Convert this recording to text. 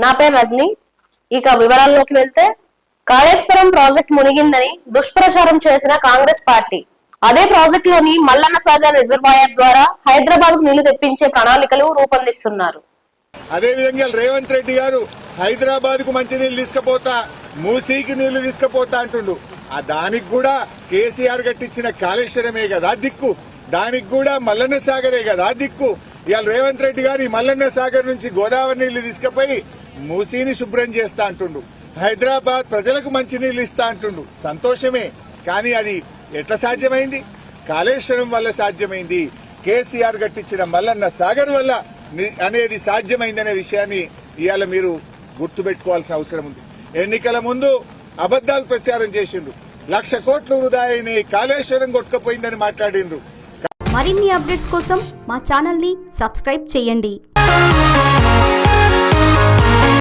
నా పేరు రజని. ఇక వివరాల్లోకి వెళ్తే, కాళేశ్వరం ప్రాజెక్ట్ మునిగిందని దుష్ప్రచారం చేసిన కాంగ్రెస్ పార్టీ అదే ప్రాజెక్టులోని మల్లన్న సాగర్ రిజర్వాయర్ ద్వారా హైదరాబాద్ కు నీళ్లు తెప్పించే ప్రణాళికలు రూపొందిస్తున్నారు. అదే విధంగా రేవంత్ రెడ్డి గారు హైదరాబాద్ కు మంచి నీళ్లు తీసుకుపోతా, మూసీకి నీళ్లు తీసుకుపోతా అంటుండు. దానికి కూడా కేసీఆర్ కట్టించిన కాళేశ్వరమే కదా దిక్కు, దానికి కూడా మల్లన్న సాగరే కదా దిక్కు. ఇవాళ రేవంత్ రెడ్డి గారు ఈ మల్లన్న సాగర్ నుంచి గోదావరి నీళ్లు తీసుకుపోయి మూసీని శుభ్రం చేస్తా అంటుండు. హైదరాబాద్ ప్రజలకు మంచి నీళ్లు ఇస్తా అంటుండు. సంతోషమే, కానీ అది ఎట్లా సాధ్యమైంది? కాళేశ్వరం వల్ల సాధ్యమైంది. కేసీఆర్ కట్టించిన మల్లన్న సాగర్ వల్ల అనేది సాధ్యమైందనే విషయాన్ని ఇవాళ మీరు గుర్తుపెట్టుకోవాల్సిన అవసరం ఉంది. ఎన్నికల ముందు అబద్దాలు ప్రచారం చేసిండ్రు. 1,00,000 కోట్లు వృధా అయినాయి, కాళేశ్వరం కొట్టుకుపోయిందని మాట్లాడిండ్రు. మరిన్ని అప్డేట్స్ కోసం మా ఛానల్ ని సబ్స్క్రైబ్ చేయండి.